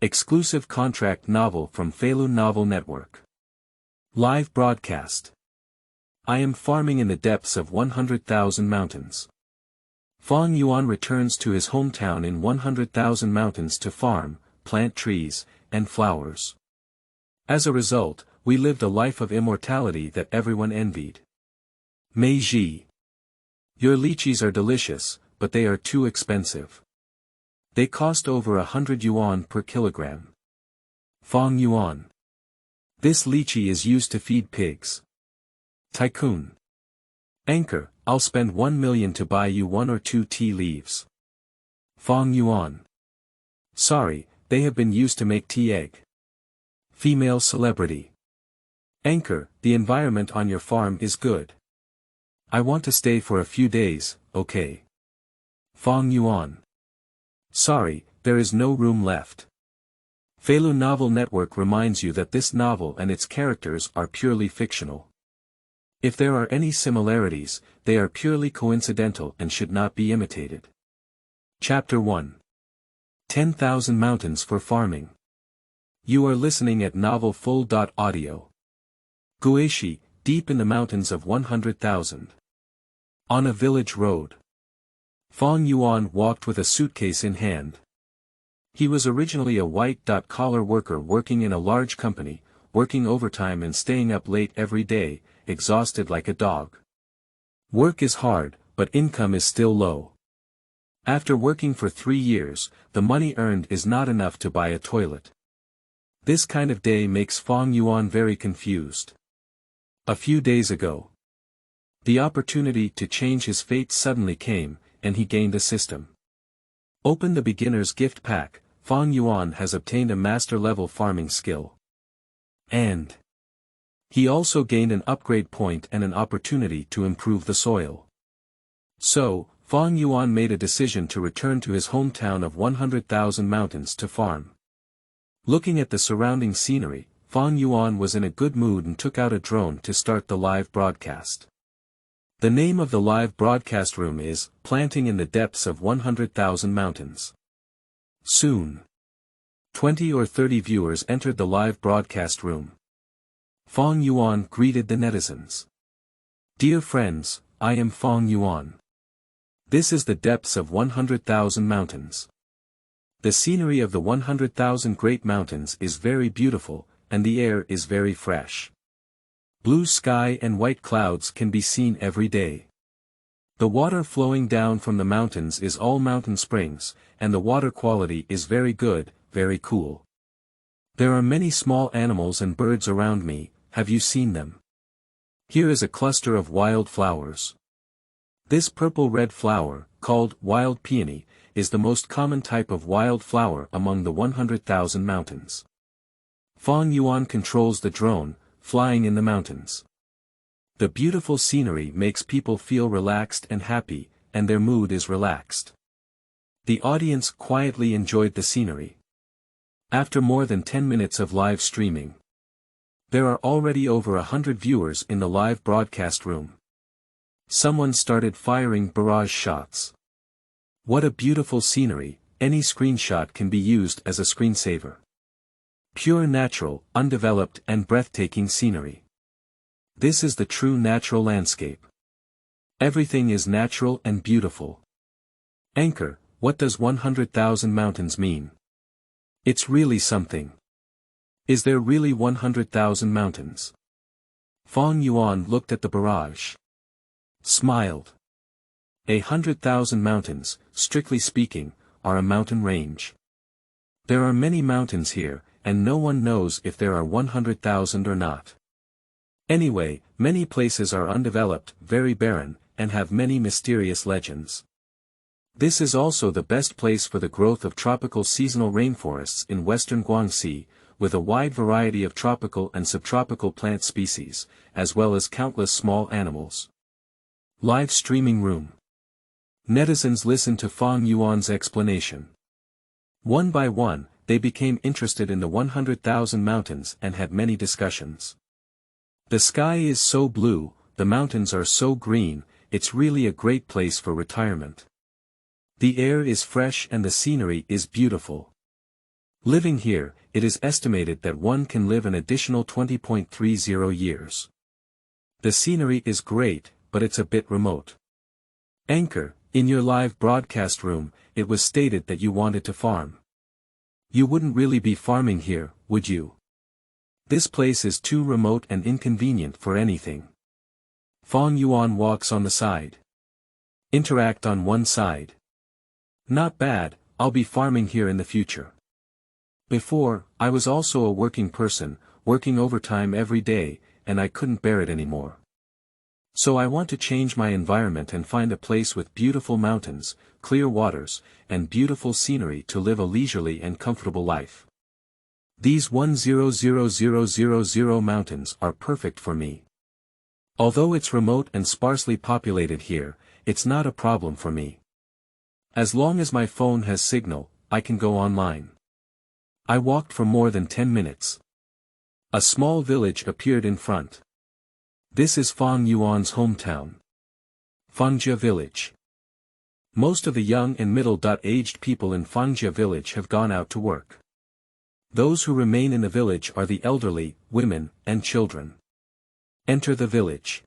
Exclusive contract novel from Feilu Novel Network. Live broadcast. I am farming in the depths of 100,000 mountains. Fang Yuan returns to his hometown in 100,000 mountains to farm, plant trees, and flowers. As a result, we lived a life of immortality that everyone envied. Mei. Your lychees are delicious, but they are too expensive. They cost over 100 yuan per kilogram. Fang Yuan. This lychee is used to feed pigs. Tycoon. Anchor, I'll spend 1 million to buy you 1 or 2 tea leaves. Fang Yuan. Sorry, they have been used to make tea egg.Female celebrity. Anchor, the environment on your farm is good. I want to stay for a few days, okay. Fang Yuan. Sorry, there is no room left. Feilu Novel Network reminds you that this novel and its characters are purely fictional. If there are any similarities, they are purely coincidental and should not be imitated. Chapter 1. 10,000 Mountains for Farming. You are listening at novel full.audio. Guishi, deep in the mountains of 100,000. On a village road. Fang Yuan walked with a suitcase in hand. He was originally a white-collar worker working in a large company, working overtime and staying up late every day, exhausted like a dog. Work is hard, but income is still low. After working for 3 years, the money earned is not enough to buy a toilet. This kind of day makes Fang Yuan very confused. A few days ago, the opportunity to change his fate suddenly came, and he gained a system. Open the beginner's gift pack. Fang Yuan has obtained a master-level farming skill. And he also gained an upgrade point and an opportunity to improve the soil. So, Fang Yuan made a decision to return to his hometown of 100,000 mountains to farm. Looking at the surrounding scenery, Fang Yuan was in a good mood and took out a drone to start the live broadcast. The name of the live broadcast room is, Planting in the Depths of 100,000 Mountains. Soon, 20 or 30 viewers entered the live broadcast room. Fang Yuan greeted the netizens. Dear friends, I am Fang Yuan. This is the depths of 100,000 mountains. The scenery of the 100,000 great mountains is very beautiful, and the air is very fresh. Blue sky and white clouds can be seen every day. The water flowing down from the mountains is all mountain springs, and the water quality is very good, very cool. There are many small animals and birds around me, have you seen them? Here is a cluster of wild flowers. This purple-red flower, called wild peony, is the most common type of wild flower among the 100,000 mountains. Fang Yuan controls the drone, flying in the mountains. The beautiful scenery makes people feel relaxed and happy, and their mood is relaxed. The audience quietly enjoyed the scenery. After more than 10 minutes of live streaming, there are already over 100 viewers in the live broadcast room. Someone started firing barrage shots. What a beautiful scenery, any screenshot can be used as a screensaver. Pure natural, undeveloped and breathtaking scenery. This is the true natural landscape. Everything is natural and beautiful. Anchor, what does 100,000 mountains mean? It's really something. Is there really 100,000 mountains? Fang Yuan looked at the barrage. Smiled. 100,000 mountains, strictly speaking, are a mountain range. There are many mountains here, and no one knows if there are 100,000 or not. Anyway, many places are undeveloped, very barren, and have many mysterious legends. This is also the best place for the growth of tropical seasonal rainforests in western Guangxi, with a wide variety of tropical and subtropical plant species, as well as countless small animals. Live streaming room. Netizens listened to Fang Yuan's explanation. One by one, they became interested in the 100,000 mountains and had many discussions. The sky is so blue, the mountains are so green, it's really a great place for retirement. The air is fresh and the scenery is beautiful. Living here, it is estimated that one can live an additional 20.30 years. The scenery is great, but it's a bit remote. Anchor, in your live broadcast room, it was stated that you wanted to farm. You wouldn't really be farming here, would you? This place is too remote and inconvenient for anything. Fang Yuan walks on the side. Interact on one side. Not bad, I'll be farming here in the future. Before, I was also a working person, working overtime every day, and I couldn't bear it anymore. So I want to change my environment and find a place with beautiful mountains, clear waters, and beautiful scenery to live a leisurely and comfortable life. These 100,000 mountains are perfect for me. Although it's remote and sparsely populated here, it's not a problem for me. As long as my phone has signal, I can go online. I walked for more than 10 minutes. A small village appeared in front. This is Fang Yuan's hometown. Fangjia Village. Most of the young and middle-aged people in Fangjia Village have gone out to work. Those who remain in the village are the elderly, women, and children. Enter the village.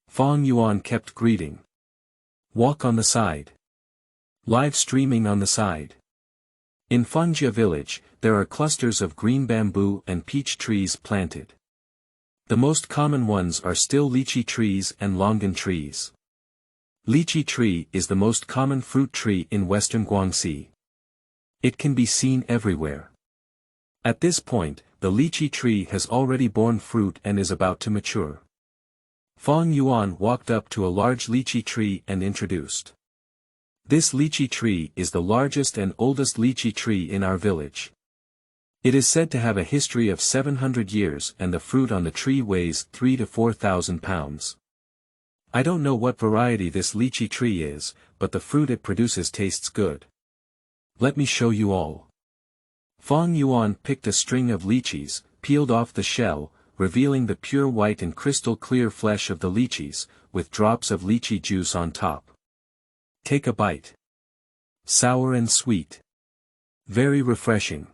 Fang Yuan kept greeting. Walk on the side. Live streaming on the side. In Fangjia Village, there are clusters of green bamboo and peach trees planted. The most common ones are still lychee trees and longan trees. Lychee tree is the most common fruit tree in western Guangxi. It can be seen everywhere. At this point, the lychee tree has already borne fruit and is about to mature. Fang Yuan walked up to a large lychee tree and introduced. This lychee tree is the largest and oldest lychee tree in our village. It is said to have a history of 700 years and the fruit on the tree weighs 3,000 to 4,000 pounds. I don't know what variety this lychee tree is, but the fruit it produces tastes good. Let me show you all. Fang Yuan picked a string of lychees, peeled off the shell, revealing the pure white and crystal clear flesh of the lychees, with drops of lychee juice on top. Take a bite. Sour and sweet. Very refreshing.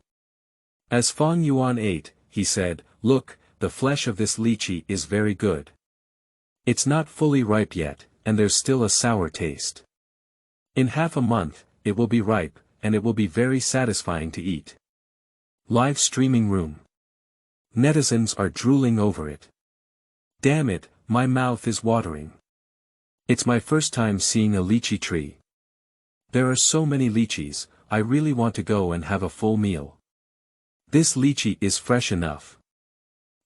As Fang Yuan ate, he said, "Look, the flesh of this lychee is very good. It's not fully ripe yet, and there's still a sour taste. In half a month, it will be ripe, and it will be very satisfying to eat." Live streaming room. Netizens are drooling over it. Damn it, my mouth is watering. It's my first time seeing a lychee tree. There are so many lychees, I really want to go and have a full meal. This lychee is fresh enough.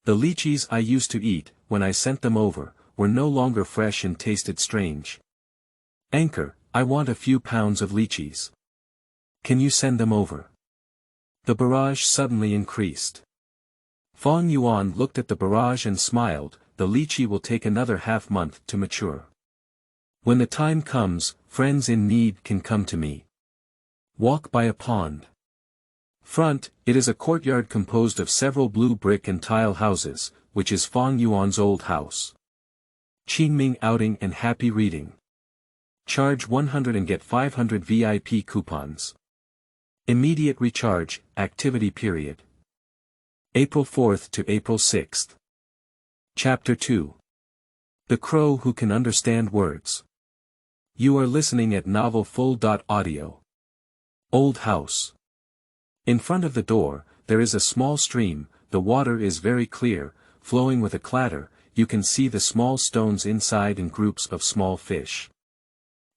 The lychees I used to eat, when I sent them over, were no longer fresh and tasted strange. Anchor, I want a few pounds of lychees. Can you send them over? The barrage suddenly increased. Fang Yuan looked at the barrage and smiled, the lychee will take another half-month to mature. When the time comes, friends in need can come to me. Walk by a pond. Front, it is a courtyard composed of several blue brick and tile houses, which is Fang Yuan's old house. Qingming outing and happy reading. Charge 100 and get 500 VIP coupons. Immediate recharge, activity period. April 4th to April 6th. Chapter 2. The Crow Who Can Understand Words. You are listening at novel full.audio. Old house. In front of the door, there is a small stream, the water is very clear, flowing with a clatter, you can see the small stones inside and groups of small fish.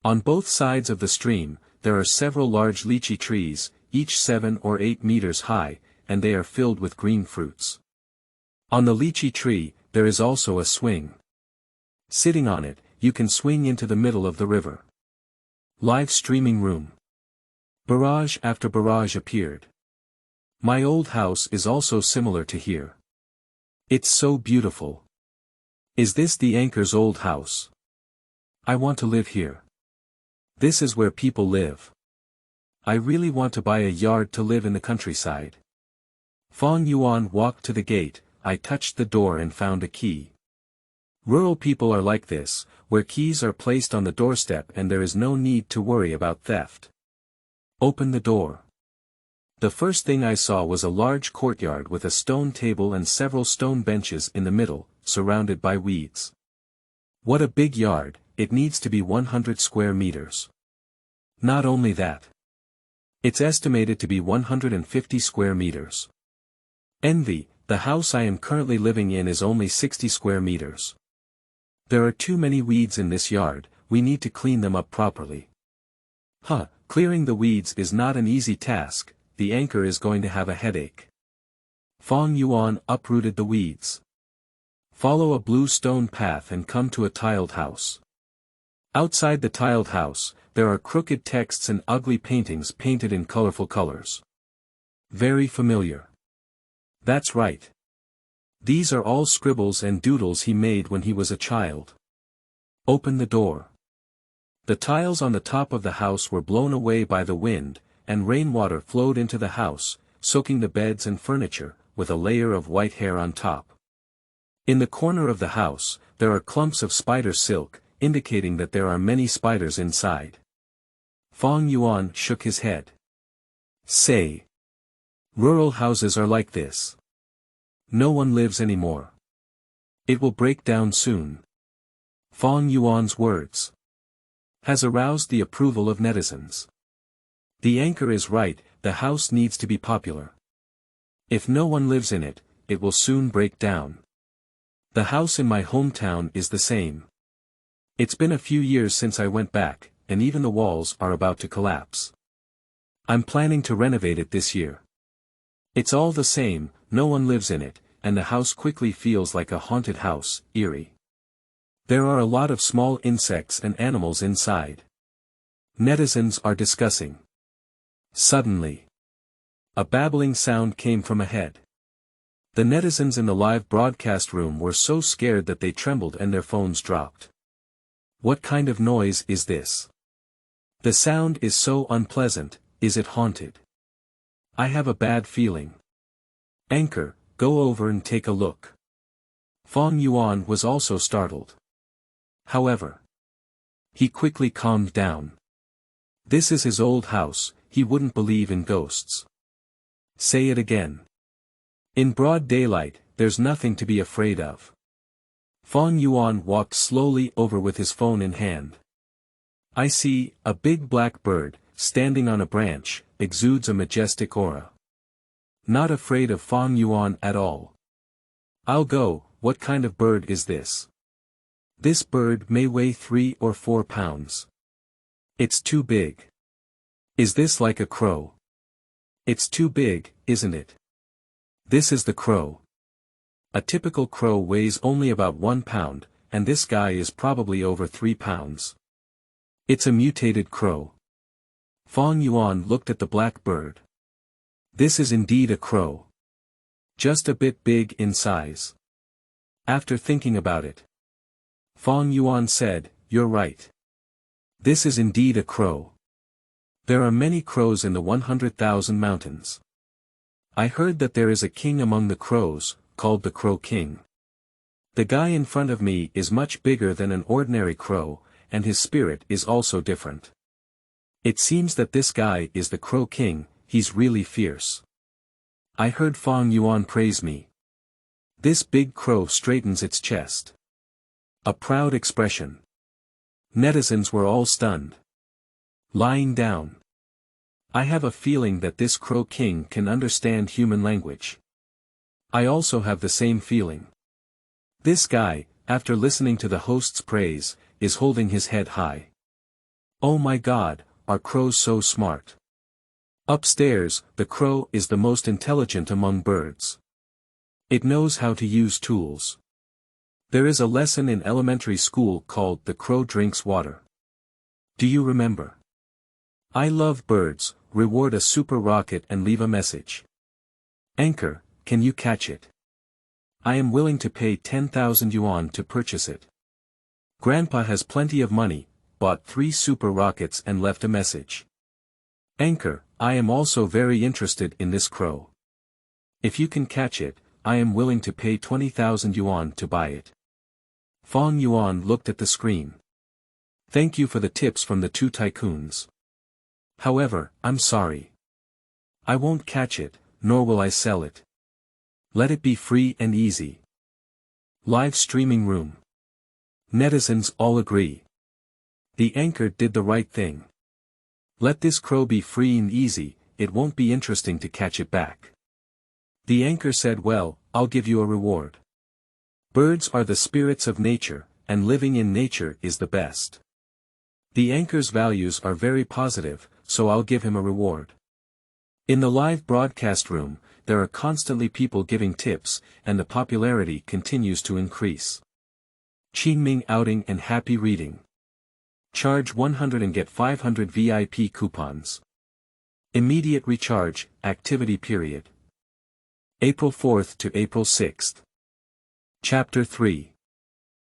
On both sides of the stream, there are several large lychee trees, each 7 or 8 meters high, and they are filled with green fruits. On the lychee tree, there is also a swing. Sitting on it, you can swing into the middle of the river. Live streaming room. Barrage after barrage appeared. My old house is also similar to here. It's so beautiful. Is this the anchor's old house? I want to live here. This is where people live. I really want to buy a yard to live in the countryside. Fang Yuan walked to the gate, I touched the door and found a key. Rural people are like this, where keys are placed on the doorstep and there is no need to worry about theft. Open the door. The first thing I saw was a large courtyard with a stone table and several stone benches in the middle, surrounded by weeds. What a big yard, it needs to be 100 square meters. Not only that. It's estimated to be 150 square meters. Envy, the house I am currently living in is only 60 square meters. There are too many weeds in this yard, we need to clean them up properly. Clearing the weeds is not an easy task, the anchor is going to have a headache. Fang Yuan uprooted the weeds. Follow a blue stone path and come to a tiled house. Outside the tiled house, there are crooked texts and ugly paintings painted in colorful colors. Very familiar. That's right. These are all scribbles and doodles he made when he was a child. Open the door. The tiles on the top of the house were blown away by the wind, and rainwater flowed into the house, soaking the beds and furniture, with a layer of white hair on top. In the corner of the house, there are clumps of spider silk, indicating that there are many spiders inside. Fang Yuan shook his head. Say. Rural houses are like this. No one lives anymore. It will break down soon. Fang Yuan's words has aroused the approval of netizens. The anchor is right, the house needs to be popular. If no one lives in it, it will soon break down. The house in my hometown is the same. It's been a few years since I went back, and even the walls are about to collapse. I'm planning to renovate it this year. It's all the same, no one lives in it, and the house quickly feels like a haunted house, eerie. There are a lot of small insects and animals inside. Netizens are discussing. Suddenly, a babbling sound came from ahead. The netizens in the live broadcast room were so scared that they trembled and their phones dropped. What kind of noise is this? The sound is so unpleasant, is it haunted? I have a bad feeling. Anchor, go over and take a look. Fang Yuan was also startled. However, he quickly calmed down. This is his old house, he wouldn't believe in ghosts. Say it again. In broad daylight, there's nothing to be afraid of. Fang Yuan walked slowly over with his phone in hand. I see, a big black bird, standing on a branch, exudes a majestic aura. Not afraid of Fang Yuan at all. I'll go, what kind of bird is this? This bird may weigh 3 or 4 pounds. It's too big. Is this like a crow? It's too big, isn't it? This is the crow. A typical crow weighs only about 1 pound, and this guy is probably over 3 pounds. It's a mutated crow. Fang Yuan looked at the black bird. This is indeed a crow. Just a bit big in size. After thinking about it, Fang Yuan said, "You're right. This is indeed a crow. There are many crows in the 100,000 mountains. I heard that there is a king among the crows, called the Crow King. The guy in front of me is much bigger than an ordinary crow, and his spirit is also different. It seems that this guy is the Crow King, he's really fierce. I heard Fang Yuan praise me. This big crow straightens its chest. A proud expression. Netizens were all stunned. Lying down. I have a feeling that this Crow King can understand human language. I also have the same feeling. This guy, after listening to the host's praise, is holding his head high. Oh my God, are crows so smart? Upstairs, the crow is the most intelligent among birds. It knows how to use tools. There is a lesson in elementary school called The Crow Drinks Water. Do you remember? I love birds, reward a super rocket and leave a message. Anchor, can you catch it? I am willing to pay 10,000 yuan to purchase it. Grandpa has plenty of money, bought 3 super rockets and left a message. Anchor, I am also very interested in this crow. If you can catch it, I am willing to pay 20,000 yuan to buy it. Fang Yuan looked at the screen. Thank you for the tips from the 2 tycoons. However, I'm sorry. I won't catch it, nor will I sell it. Let it be free and easy. Live streaming room. Netizens all agree. The anchor did the right thing. Let this crow be free and easy, it won't be interesting to catch it back. The anchor said, well, I'll give you a reward. Birds are the spirits of nature, and living in nature is the best. The anchor's values are very positive, so I'll give him a reward. In the live broadcast room, there are constantly people giving tips, and the popularity continues to increase. Qingming outing and happy reading. Charge 100 and get 500 VIP coupons. Immediate recharge, activity period. April 4th to April 6th. Chapter 3.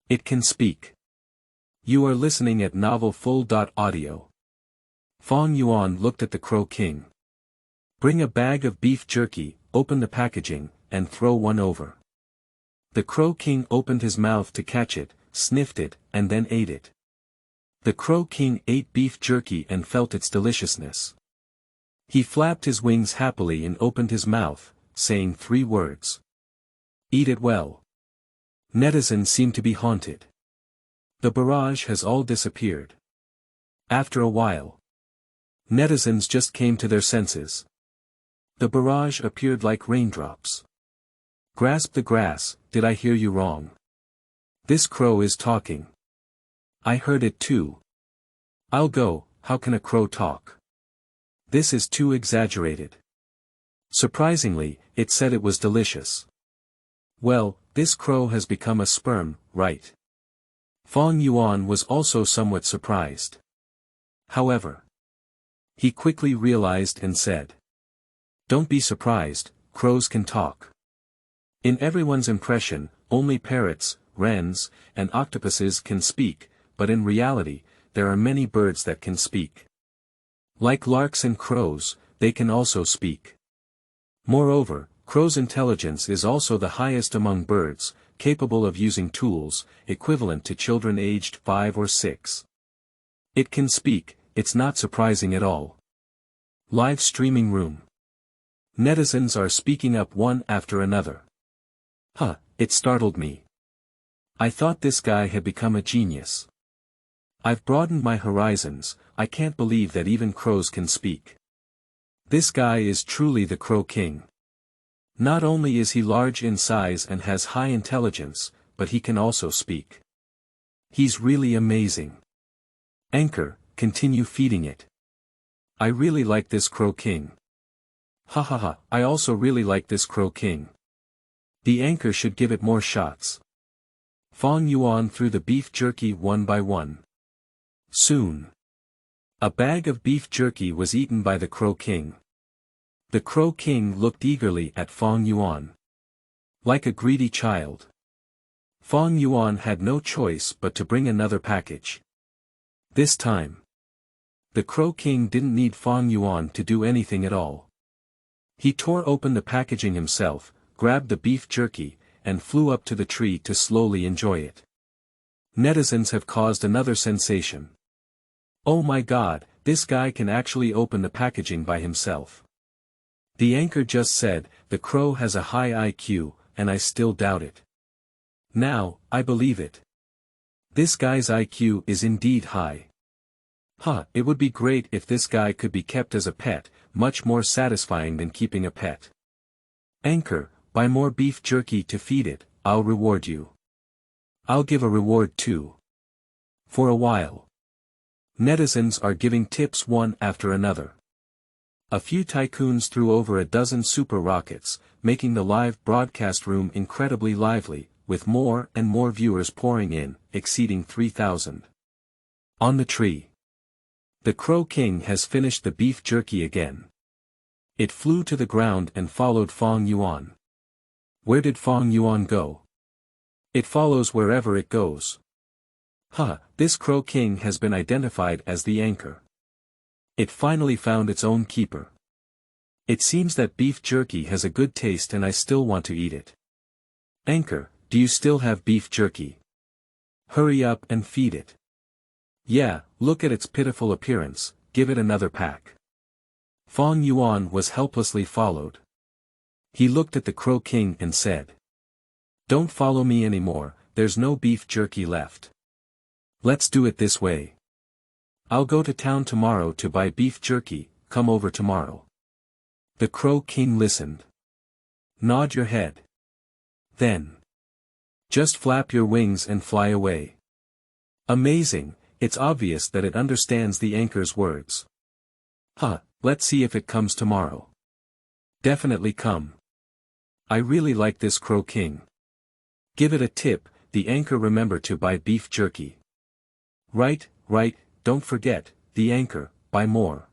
It can speak. You are listening at novel full.audio. Fang Yuan looked at the Crow King. Bring a bag of beef jerky, open the packaging, and throw one over. The Crow King opened his mouth to catch it, sniffed it, and then ate it. The Crow King ate beef jerky and felt its deliciousness. He flapped his wings happily and opened his mouth, saying 3 words. Eat it well. Netizens seem to be haunted. The barrage has all disappeared. After a while, netizens just came to their senses. The barrage appeared like raindrops. Grasp the grass, did I hear you wrong? This crow is talking. I heard it too. I'll go, how can a crow talk? This is too exaggerated. Surprisingly, it said it was delicious. Well, this crow has become a sperm, right? Fang Yuan was also somewhat surprised. However, he quickly realized and said, don't be surprised, crows can talk. In everyone's impression, only parrots, wrens, and octopuses can speak, but in reality, there are many birds that can speak. Like larks and crows, they can also speak. Moreover, crow's intelligence is also the highest among birds, capable of using tools, equivalent to children aged 5 or 6. It can speak, it's not surprising at all. Live streaming room. Netizens are speaking up one after another. It startled me. I thought this guy had become a genius. I've broadened my horizons, I can't believe that even crows can speak. This guy is truly the Crow King. Not only is he large in size and has high intelligence, but he can also speak. He's really amazing. Anchor, continue feeding it. I really like this Crow King. I also really like this Crow King. The anchor should give it more shots. Fang Yuan threw the beef jerky one by one. Soon, a bag of beef jerky was eaten by the Crow King. The Crow King looked eagerly at Fang Yuan. Like a greedy child. Fang Yuan had no choice but to bring another package. This time, the Crow King didn't need Fang Yuan to do anything at all. He tore open the packaging himself, grabbed the beef jerky, and flew up to the tree to slowly enjoy it. Netizens have caused another sensation. Oh my god, this guy can actually open the packaging by himself. The anchor just said, the crow has a high IQ, and I still doubt it. Now, I believe it. This guy's IQ is indeed high. It would be great if this guy could be kept as a pet, much more satisfying than keeping a pet. Anchor, buy more beef jerky to feed it, I'll reward you. I'll give a reward too. For a while, netizens are giving tips one after another. A few tycoons threw over a dozen super rockets, making the live broadcast room incredibly lively, with more and more viewers pouring in, exceeding 3,000. On the tree, the Crow King has finished the beef jerky again. It flew to the ground and followed Fang Yuan. Where did Fang Yuan go? It follows wherever it goes. This Crow King has been identified as the anchor. It finally found its own keeper. It seems that beef jerky has a good taste and I still want to eat it. Anchor, do you still have beef jerky? Hurry up and feed it. Yeah, look at its pitiful appearance, give it another pack. Fang Yuan was helplessly followed. He looked at the Crow King and said, "Don't follow me anymore, there's no beef jerky left. Let's do it this way. I'll go to town tomorrow to buy beef jerky, come over tomorrow." The Crow King listened. Nod your head. Then, just flap your wings and fly away. Amazing, it's obvious that it understands the anchor's words. Let's see if it comes tomorrow. Definitely come. I really like this Crow King. Give it a tip, the anchor remember to buy beef jerky. Right, don't forget, the anchor, buy more.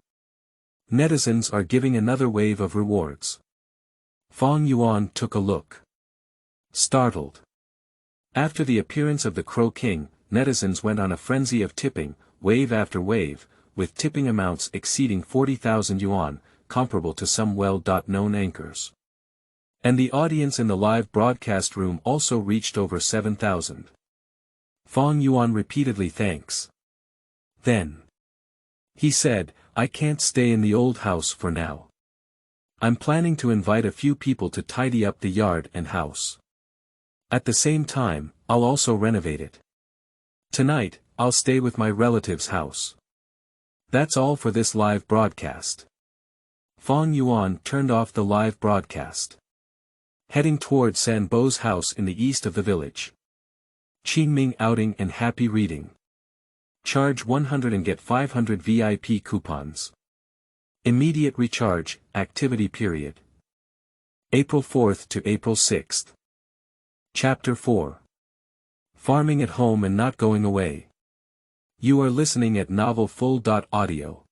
Netizens are giving another wave of rewards. Fang Yuan took a look. Startled. After the appearance of the Crow King, netizens went on a frenzy of tipping, wave after wave, with tipping amounts exceeding 40,000 yuan, comparable to some well-known anchors. And the audience in the live broadcast room also reached over 7,000. Fang Yuan repeatedly thanks. Then, he said, I can't stay in the old house for now. I'm planning to invite a few people to tidy up the yard and house. At the same time, I'll also renovate it. Tonight, I'll stay with my relative's house. That's all for this live broadcast. Fang Yuan turned off the live broadcast. Heading toward Sanbo's house in the east of the village. Qingming outing and happy reading. Charge 100 and get 500 VIP coupons. Immediate recharge, activity period. April 4th to April 6th. Chapter 4. Farming at home and not going away. You are listening at novel full.audio.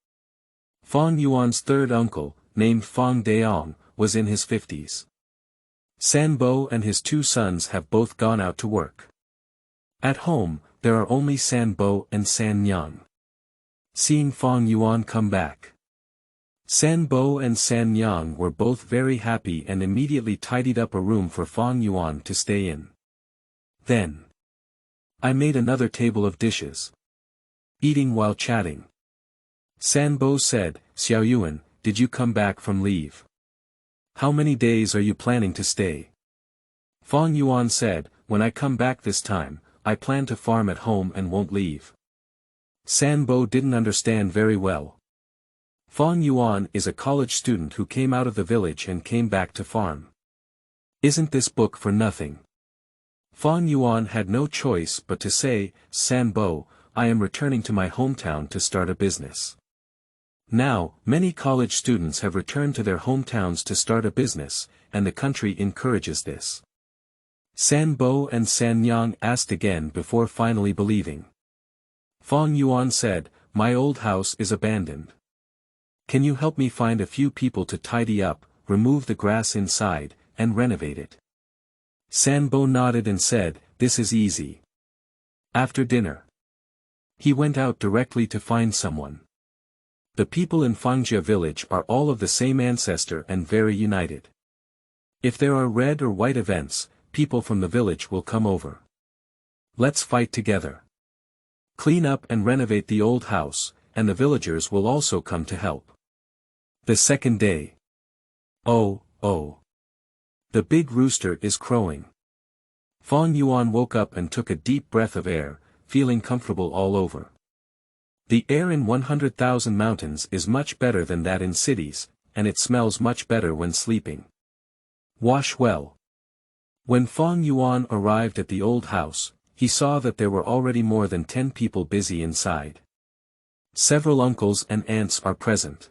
Fang Yuan's third uncle, named Fang Daong, was in his 50s. Sanbo and his two sons have both gone out to work. At home, there are only Sanbo and Sanyang. Seeing Fang Yuan come back, Sanbo and Sanyang were both very happy and immediately tidied up a room for Fang Yuan to stay in. Then, I made another table of dishes. Eating while chatting. Sanbo said, Xiao Yuan, did you come back from leave? How many days are you planning to stay? Fang Yuan said, when I come back this time, I plan to farm at home and won't leave. Sanbo didn't understand very well. Fang Yuan is a college student who came out of the village and came back to farm. Isn't this book for nothing? Fang Yuan had no choice but to say, Sanbo, I am returning to my hometown to start a business. Now, many college students have returned to their hometowns to start a business, and the country encourages this. Sanbo and Sanyang asked again before finally believing. Fang Yuan said, my old house is abandoned. Can you help me find a few people to tidy up, remove the grass inside, and renovate it? Sanbo nodded and said, this is easy. After dinner, he went out directly to find someone. The people in Fangjia village are all of the same ancestor and very united. If there are red or white events, people from the village will come over. Let's fight together. Clean up and renovate the old house, and the villagers will also come to help. The second day. Oh. The big rooster is crowing. Fang Yuan woke up and took a deep breath of air, feeling comfortable all over. The air in 100,000 mountains is much better than that in cities, and it smells much better when sleeping. Wash well. When Fang Yuan arrived at the old house, he saw that there were already more than 10 people busy inside. Several uncles and aunts are present.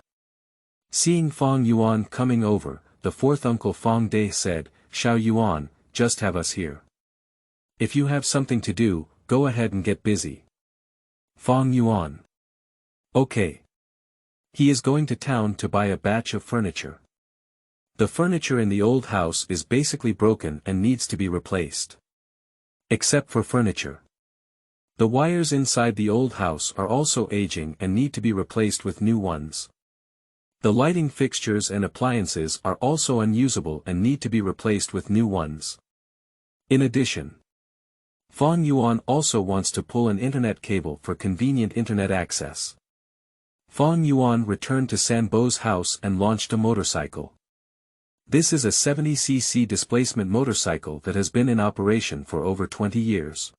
Seeing Fang Yuan coming over, the fourth uncle Fang Dai said, Xiao Yuan, just have us here. If you have something to do, go ahead and get busy. Fang Yuan. Okay. He is going to town to buy a batch of furniture. The furniture in the old house is basically broken and needs to be replaced. Except for furniture. The wires inside the old house are also aging and need to be replaced with new ones. The lighting fixtures and appliances are also unusable and need to be replaced with new ones. In addition, Fang Yuan also wants to pull an internet cable for convenient internet access. Fang Yuan returned to Sanbo's house and launched a motorcycle. This is a 70cc displacement motorcycle that has been in operation for over 20 years.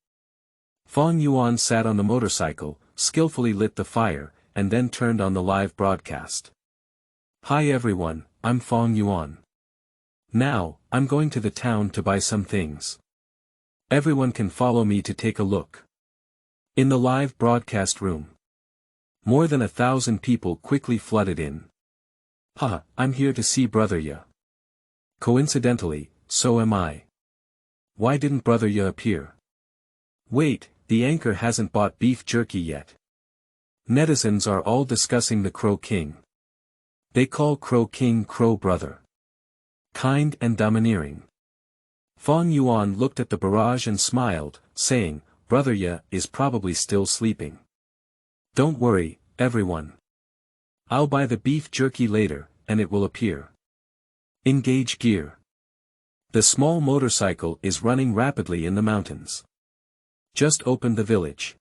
Fang Yuan sat on the motorcycle, skillfully lit the fire, and then turned on the live broadcast. Hi everyone, I'm Fang Yuan. Now, I'm going to the town to buy some things. Everyone can follow me to take a look. In the live broadcast room, more than 1,000 people quickly flooded in. I'm here to see Brother Ya. Coincidentally, so am I. Why didn't Brother Ya appear? Wait, the anchor hasn't bought beef jerky yet. Netizens are all discussing the Crow King. They call Crow King Crow Brother. Kind and domineering. Fang Yuan looked at the barrage and smiled, saying, Brother Ya is probably still sleeping. Don't worry, everyone. I'll buy the beef jerky later, and it will appear. Engage gear. The small motorcycle is running rapidly in the mountains. Just opened the village.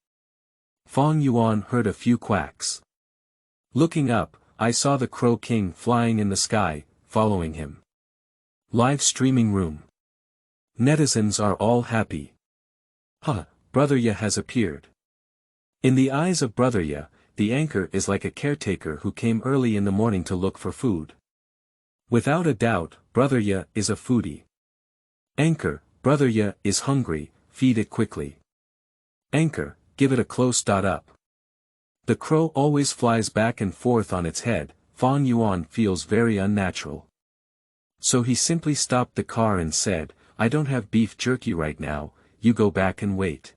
Fang Yuan heard a few quacks. Looking up, I saw the Crow King flying in the sky, following him. Live streaming room. Netizens are all happy. Brother Ya has appeared. In the eyes of Brother Ya, the anchor is like a caretaker who came early in the morning to look for food. Without a doubt, Brother Ya is a foodie. Anchor, Brother Ya is hungry, feed it quickly. Anchor, give it a close up. The crow always flies back and forth on its head. Fang Yuan feels very unnatural. So he simply stopped the car and said, I don't have beef jerky right now, you go back and wait.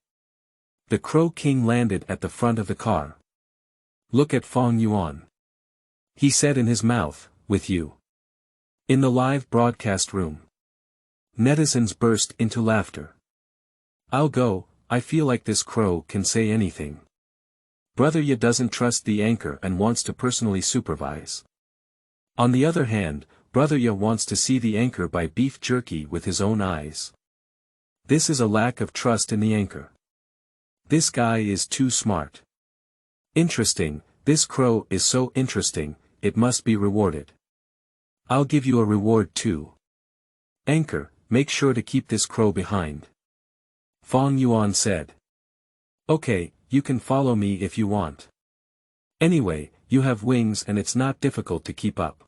The Crow King landed at the front of the car. Look at Fang Yuan. He said in his mouth, with you. In the live broadcast room. Netizens burst into laughter. I'll go, I feel like this crow can say anything. Brother Ya doesn't trust the anchor and wants to personally supervise. On the other hand, Brother Ya wants to see the anchor buy beef jerky with his own eyes. This is a lack of trust in the anchor. This guy is too smart. Interesting, this crow is so interesting, it must be rewarded. I'll give you a reward too. Anchor, make sure to keep this crow behind. Fang Yuan said. Okay, you can follow me if you want. Anyway, you have wings and it's not difficult to keep up.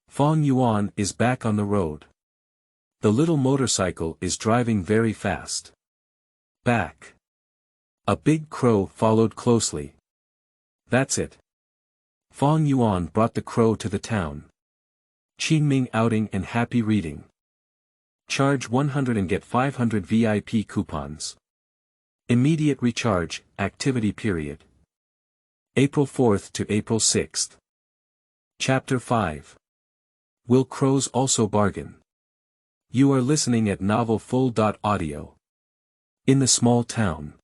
Fang Yuan is back on the road. The little motorcycle is driving very fast. Back. A big crow followed closely. That's it. Fang Yuan brought the crow to the town. Qingming outing and happy reading. Charge 100 and get 500 VIP coupons. Immediate recharge, activity period. April 4th to April 6th. Chapter 5. Will crows also bargain? You are listening at novel full.audio. In the small town.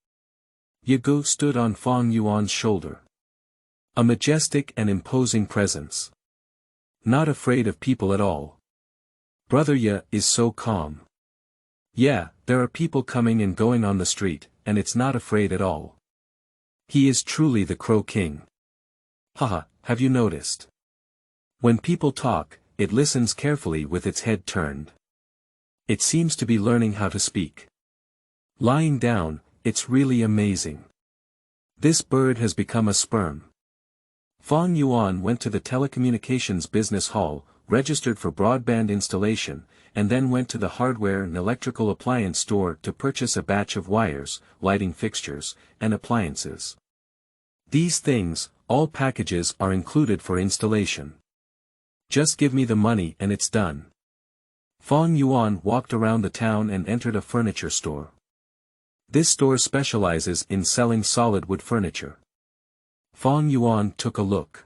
Yago stood on Fang Yuan's shoulder. A majestic and imposing presence. Not afraid of people at all. Brother Ya is so calm. Yeah, there are people coming and going on the street, and it's not afraid at all. He is truly the Crow King. Have you noticed? When people talk, it listens carefully with its head turned. It seems to be learning how to speak. Lying down, it's really amazing. This bird has become a sperm. Fang Yuan went to the telecommunications business hall, registered for broadband installation, and then went to the hardware and electrical appliance store to purchase a batch of wires, lighting fixtures, and appliances. These things, all packages are included for installation. Just give me the money and it's done. Fang Yuan walked around the town and entered a furniture store. This store specializes in selling solid wood furniture. Fang Yuan took a look.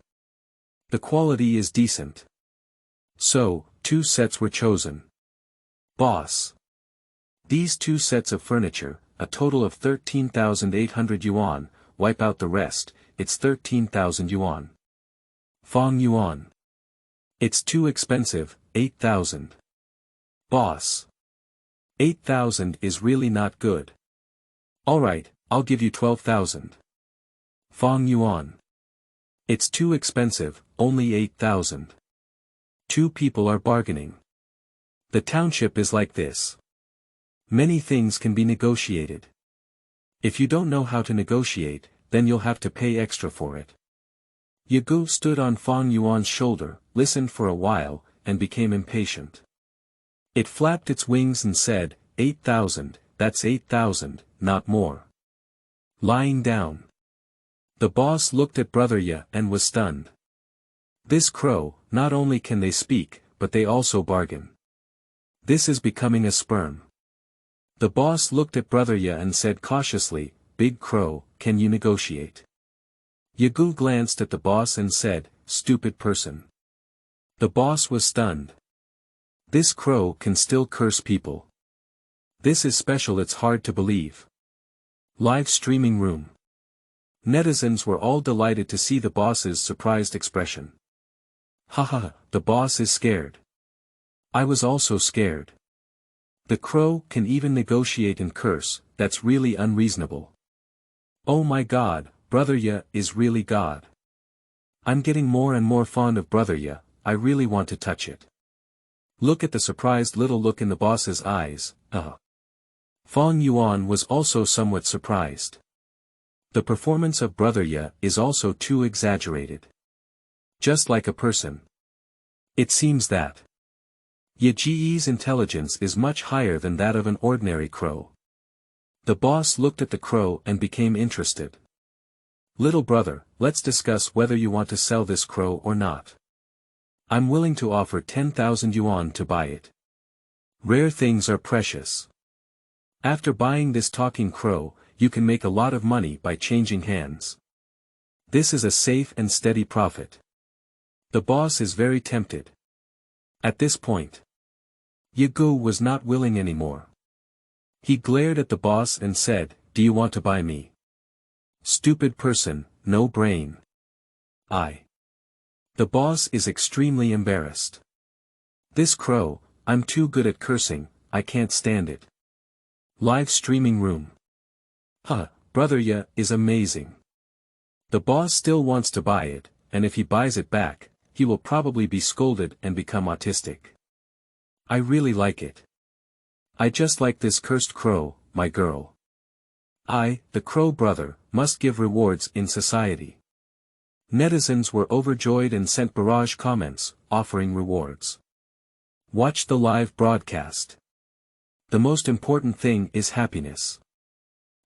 The quality is decent. So, 2 sets were chosen. Boss. These 2 sets of furniture, a total of 13,800 yuan, wipe out the rest, it's 13,000 yuan. Fang Yuan. It's too expensive, 8,000. Boss. 8,000 is really not good. Alright, I'll give you 12,000. Fang Yuan. It's too expensive, only 8,000. Two people are bargaining. The township is like this. Many things can be negotiated. If you don't know how to negotiate, then you'll have to pay extra for it. Agate stood on Fang Yuan's shoulder, listened for a while, and became impatient. It flapped its wings and said, 8,000, that's 8,000, not more. Lying down. The boss looked at Brother Ye and was stunned. This crow, not only can they speak, but they also bargain. This is becoming a sperm. The boss looked at Brother Ye and said cautiously, Big Crow, can you negotiate? Agate glanced at the boss and said, stupid person. The boss was stunned. This crow can still curse people. This is special, it's hard to believe. Live streaming room. Netizens were all delighted to see the boss's surprised expression. Haha, the boss is scared. I was also scared. The crow can even negotiate and curse, that's really unreasonable. Oh my god, Brother Ye is really God. I'm getting more and more fond of Brother Ye, I really want to touch it. Look at the surprised little look in the boss's eyes, Fang Yuan was also somewhat surprised. The performance of Brother Ye is also too exaggerated. Just like a person. It seems that Lychee's intelligence is much higher than that of an ordinary crow. The boss looked at the crow and became interested. Little brother, let's discuss whether you want to sell this crow or not. I'm willing to offer 10,000 yuan to buy it. Rare things are precious. After buying this talking crow, you can make a lot of money by changing hands. This is a safe and steady profit. The boss is very tempted. At this point, Agate was not willing anymore. He glared at the boss and said, do you want to buy me? Stupid person, no brain. The boss is extremely embarrassed. This crow, I'm too good at cursing, I can't stand it. Live streaming room. Brother Ye is amazing. The boss still wants to buy it, and if he buys it back, he will probably be scolded and become autistic. I really like it. I just like this cursed crow, my girl. The crow brother, must give rewards in society. Netizens were overjoyed and sent barrage comments, offering rewards. Watch the live broadcast. The most important thing is happiness.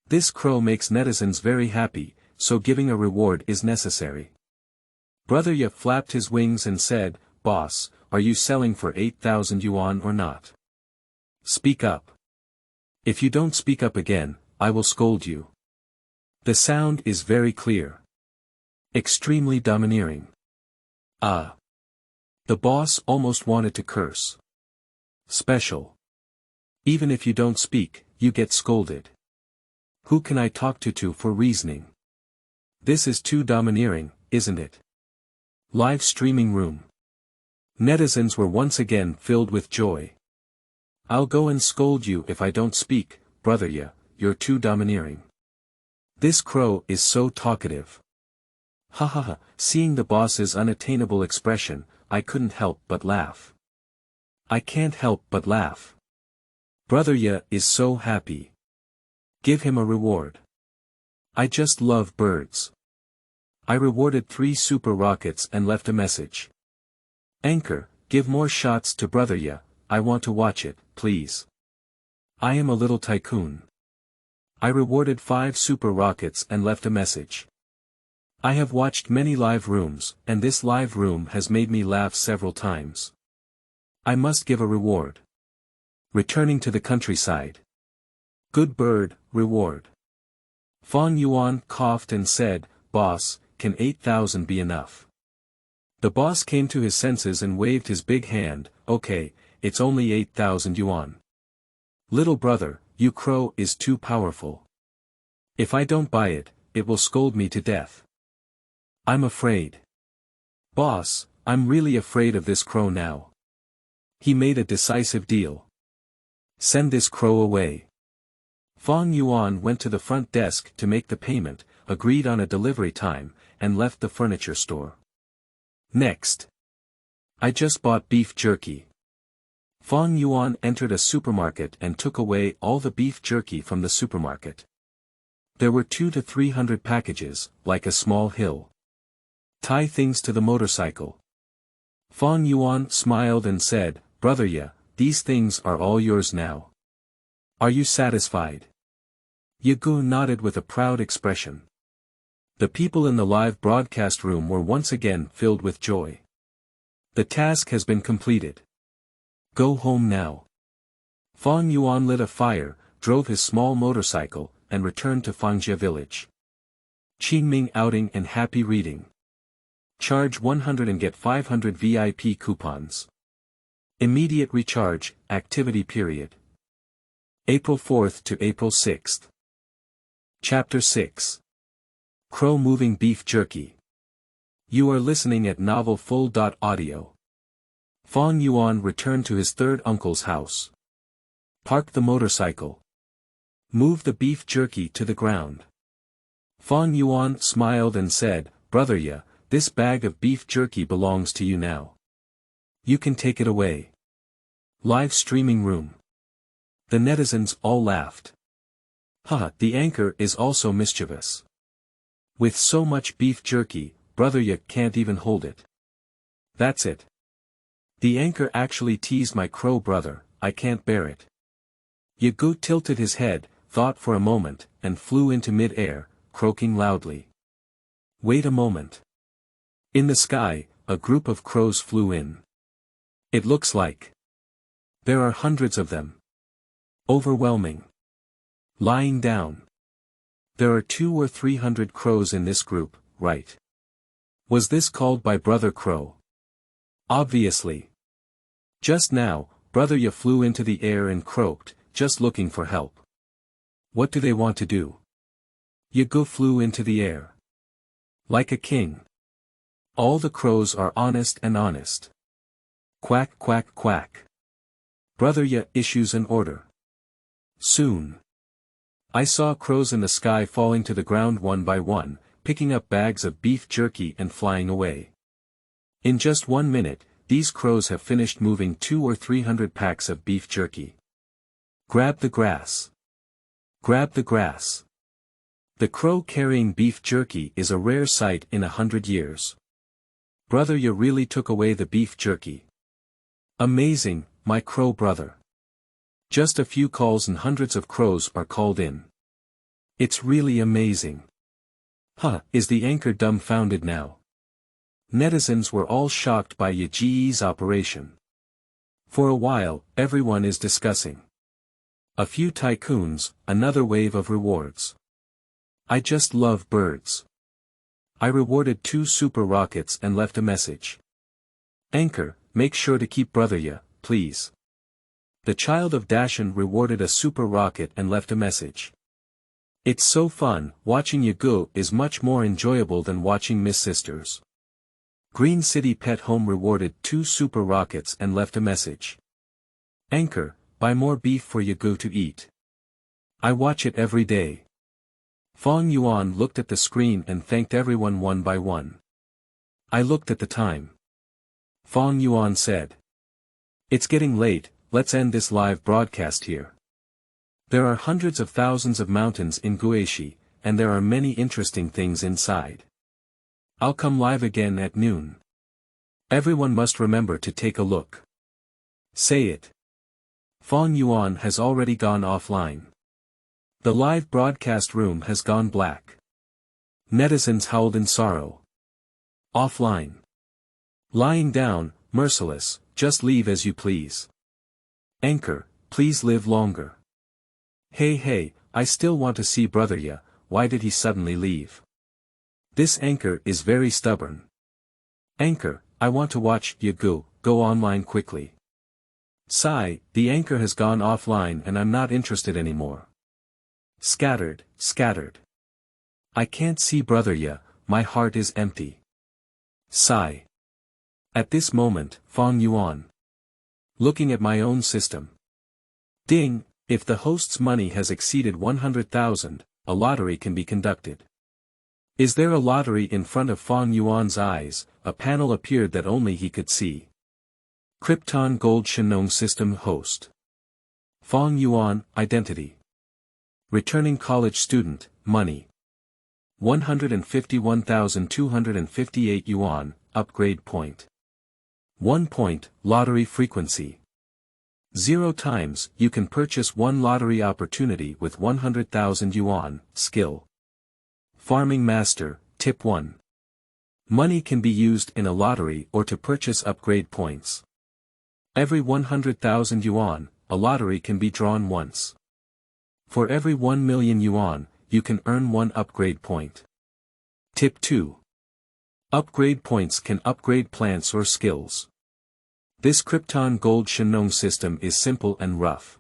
This crow makes netizens very happy, so giving a reward is necessary. Brother Ye flapped his wings and said, boss, are you selling for 8,000 yuan or not? Speak up. If you don't speak up again, I will scold you. The sound is very clear. Extremely domineering. The boss almost wanted to curse. Special. Even if you don't speak, you get scolded. Who can I talk to for reasoning? This is too domineering, isn't it? Live streaming room. Netizens were once again filled with joy. I'll go and scold you if I don't speak, Brother Ye, you're too domineering. This crow is so talkative. Seeing the boss's unattainable expression, I couldn't help but laugh. I can't help but laugh. Brother Ye is so happy. Give him a reward. I just love birds. I rewarded 3 super rockets and left a message. Anchor, give more shots to Brother Ye, I want to watch it, please. I am a little tycoon. I rewarded 5 super rockets and left a message. I have watched many live rooms, and this live room has made me laugh several times. I must give a reward. Returning to the countryside. Good bird, reward. Fang Yuan coughed and said, boss, can 8,000 be enough? The boss came to his senses and waved his big hand, okay, it's only 8,000 yuan. Little brother, you crow is too powerful. If I don't buy it, it will scold me to death. I'm afraid. Boss, I'm really afraid of this crow now. He made a decisive deal. Send this crow away. Fang Yuan went to the front desk to make the payment, agreed on a delivery time, and left the furniture store. Next. I just bought beef jerky. Fang Yuan entered a supermarket and took away all the beef jerky from the supermarket. There were 200 to 300 packages, like a small hill. Tie things to the motorcycle. Fang Yuan smiled and said, "Brother Ya, these things are all yours now. Are you satisfied?" Yagu nodded with a proud expression. The people in the live broadcast room were once again filled with joy. The task has been completed. Go home now. Fang Yuan lit a fire, drove his small motorcycle, and returned to Fangjia village. Qingming outing and happy reading. Charge 100 and get 500 VIP coupons. Immediate recharge, activity period. April 4th to April 6th. Chapter 6. Crow Moving Beef Jerky. You are listening at novel full.audio. Fang Yuan returned to his third uncle's house. Park the motorcycle. Move the beef jerky to the ground. Fang Yuan smiled and said, "Brother Ya, this bag of beef jerky belongs to you now. You can take it away." Live streaming room. The netizens all laughed. Haha, the anchor is also mischievous. With so much beef jerky, Brother Ya can't even hold it. That's it. The anchor actually teased my crow brother, I can't bear it. Yagu tilted his head, thought for a moment, and flew into mid-air, croaking loudly. Wait a moment. In the sky, a group of crows flew in. It looks like there are hundreds of them. Overwhelming. Lying down. There are 200 or 300 crows in this group, right? Was this called by Brother Crow? Obviously. Just now, Brother Ya flew into the air and croaked, just looking for help. What do they want to do? Yagu flew into the air. Like a king. All the crows are honest and honest. Quack quack quack. Brother Ya issues an order. Soon. I saw crows in the sky falling to the ground one by one, picking up bags of beef jerky and flying away. In just 1 minute, these crows have finished moving 200 or 300 packs of beef jerky. Grab the grass. Grab the grass. The crow carrying beef jerky is a rare sight in 100 years. Brother Ya really took away the beef jerky. Amazing, my crow brother. Just a few calls and hundreds of crows are called in. It's really amazing. Huh, is the anchor dumbfounded now? Netizens were all shocked by Yaji's operation. For a while, everyone is discussing. A few tycoons, another wave of rewards. I just love birds. I rewarded 2 super rockets and left a message. Anchor, make sure to keep Brother Ya, please. The child of Dashan rewarded a super rocket and left a message. It's so fun, watching Yagu is much more enjoyable than watching Miss Sisters. Green City Pet Home rewarded 2 super rockets and left a message. Anchor, buy more beef for Yagu to eat. I watch it every day. Fang Yuan looked at the screen and thanked everyone one by one. I looked at the time. Fang Yuan said. It's getting late, let's end this live broadcast here. There are hundreds of thousands of mountains in Guishi, and there are many interesting things inside. I'll come live again at noon. Everyone must remember to take a look. Say it. Fang Yuan has already gone offline. The live broadcast room has gone black. Netizens howled in sorrow. Offline. Lying down, merciless, just leave as you please. Anchor, please live longer. Hey, I still want to see Brother Ya, why did he suddenly leave? This anchor is very stubborn. Anchor, I want to watch Yagu, go online quickly. Sigh, the anchor has gone offline and I'm not interested anymore. Scattered. I can't see Brother Ya, my heart is empty. Sigh. At this moment, Fang Yuan. Looking at my own system. Ding, if the host's money has exceeded 100,000, a lottery can be conducted. Is there a lottery in front of Fang Yuan's eyes? A panel appeared that only he could see. Krypton Gold Shenong System Host. Fang Yuan, Identity. Returning college student, money. 151,258 yuan, upgrade point. 1 point, lottery frequency. 0 times, you can purchase 1 lottery opportunity with 100,000 yuan, skill. Farming Master, Tip 1. Money can be used in a lottery or to purchase upgrade points. Every 100,000 yuan, a lottery can be drawn once. For every 1 million yuan, you can earn 1 upgrade point. Tip 2. Upgrade points can upgrade plants or skills. This Krypton Gold Shenong system is simple and rough.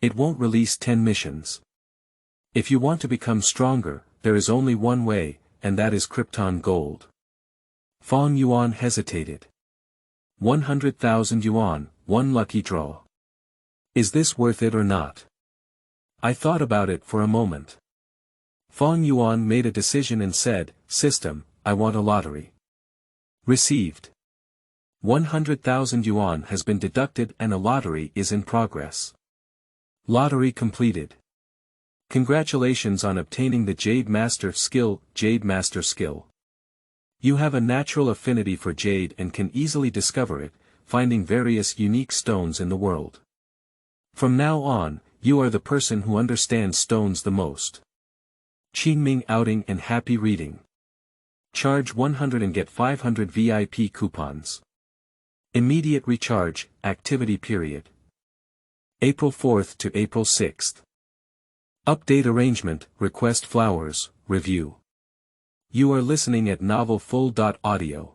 It won't release 10 missions. If you want to become stronger, there is only one way, and that is Krypton Gold. Fang Yuan hesitated. 100,000 yuan, 1 lucky draw. Is this worth it or not? I thought about it for a moment. Fang Yuan made a decision and said, System, I want a lottery. Received. 100,000 yuan has been deducted and a lottery is in progress. Lottery completed. Congratulations on obtaining the Jade Master skill, Jade Master skill. You have a natural affinity for jade and can easily discover it, finding various unique stones in the world. From now on, you are the person who understands stones the most. Qingming outing and happy reading. Charge 100 and get 500 VIP coupons. Immediate recharge, activity period. April 4th to April 6th. Update arrangement, request flowers, review. You are listening at novelfull.audio.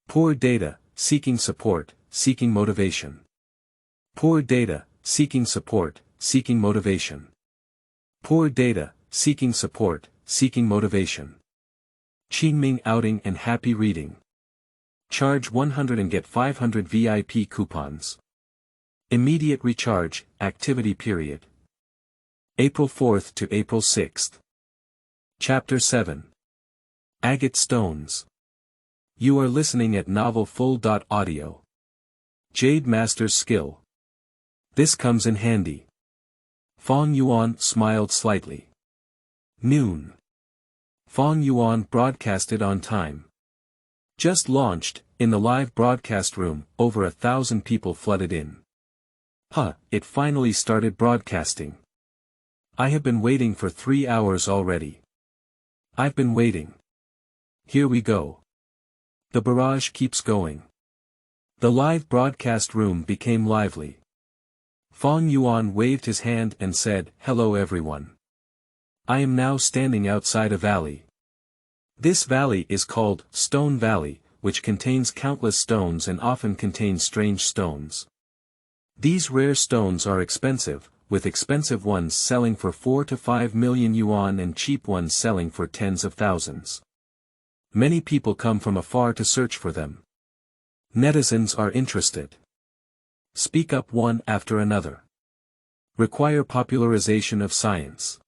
Poor data, seeking support, seeking motivation. Poor data, seeking support, seeking motivation. Poor data, seeking support, seeking motivation. Qingming outing and happy reading. Charge 100 and get 500 VIP coupons. Immediate recharge, activity period. April 4th to April 6th. Chapter 7. Agate Stones. You are listening at novelfull.audio. Jade Master's skill. This comes in handy. Fang Yuan smiled slightly. Noon. Fang Yuan broadcasted on time. Just launched, in the live broadcast room, over 1,000 people flooded in. It finally started broadcasting. I have been waiting for 3 hours already. I've been waiting. Here we go. The barrage keeps going. The live broadcast room became lively. Fang Yuan waved his hand and said, Hello everyone. I am now standing outside a valley. This valley is called Stone Valley, which contains countless stones and often contains strange stones. These rare stones are expensive, with expensive ones selling for 4 to 5 million yuan and cheap ones selling for tens of thousands. Many people come from afar to search for them. Netizens are interested. Speak up one after another. Require popularization of science.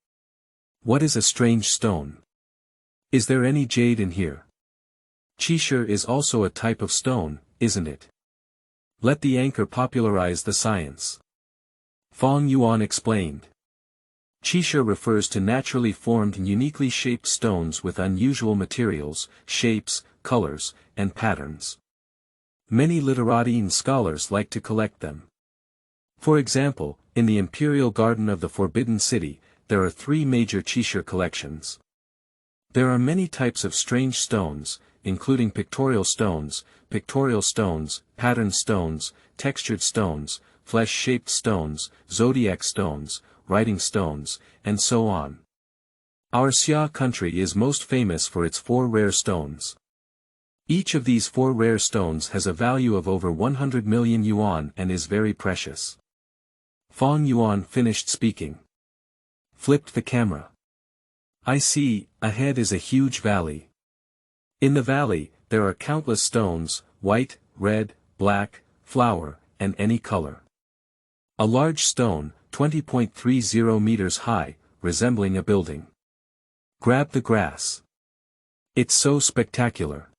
What is a strange stone? Is there any jade in here? Qishe is also a type of stone, isn't it? Let the anchor popularize the science. Fang Yuan explained. Qishe refers to naturally formed and uniquely shaped stones with unusual materials, shapes, colors, and patterns. Many literati and scholars like to collect them. For example, in the Imperial Garden of the Forbidden City, there are 3 major Qishe collections. There are many types of strange stones, including pictorial stones, pattern stones, textured stones, flesh-shaped stones, zodiac stones, writing stones, and so on. Our Xia country is most famous for its 4 rare stones. Each of these 4 rare stones has a value of over 100 million yuan and is very precious. Fang Yuan finished speaking. Flipped the camera. I see, ahead is a huge valley. In the valley, there are countless stones, white, red, black, flower, and any color. A large stone, 20.30 meters high, resembling a building. Grab the grass. It's so spectacular.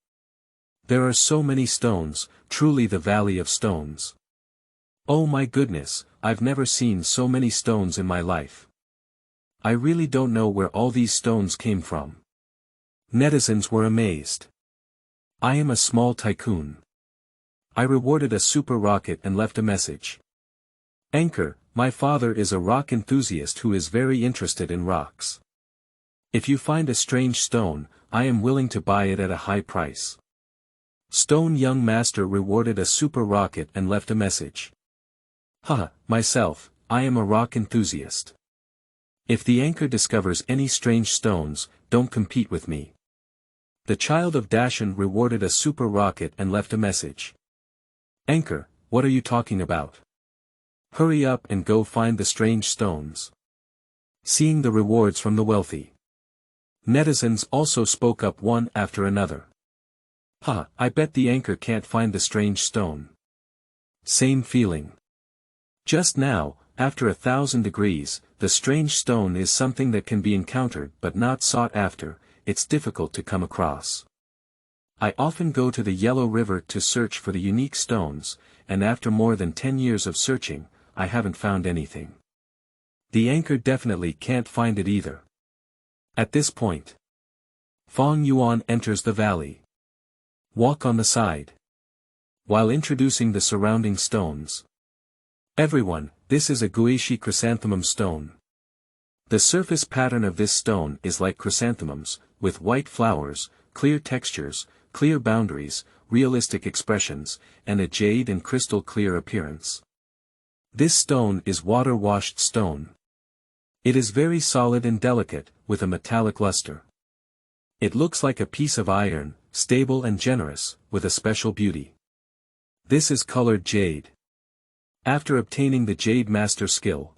There are so many stones, truly the Valley of Stones. Oh my goodness, I've never seen so many stones in my life. I really don't know where all these stones came from. Netizens were amazed. I am a small tycoon. I rewarded a super rocket and left a message. Anchor, my father is a rock enthusiast who is very interested in rocks. If you find a strange stone, I am willing to buy it at a high price. Stone young master rewarded a super rocket and left a message. Haha, myself, I am a rock enthusiast. If the anchor discovers any strange stones, don't compete with me. The child of Dashan rewarded a super rocket and left a message. Anchor, what are you talking about? Hurry up and go find the strange stones. Seeing the rewards from the wealthy. Netizens also spoke up one after another. Ha, I bet the anchor can't find the strange stone. Same feeling. Just now, after 1,000 degrees, the strange stone is something that can be encountered but not sought after, it's difficult to come across. I often go to the Yellow River to search for the unique stones, and after more than 10 years of searching, I haven't found anything. The anchor definitely can't find it either. At this point, Fang Yuan enters the valley. Walk on the side. While introducing the surrounding stones. Everyone, this is a guishi chrysanthemum stone. The surface pattern of this stone is like chrysanthemums, with white flowers, clear textures, clear boundaries, realistic expressions, and a jade and crystal clear appearance. This stone is water-washed stone. It is very solid and delicate, with a metallic luster. It looks like a piece of iron, stable and generous, with a special beauty. This is colored jade. After obtaining the jade master skill,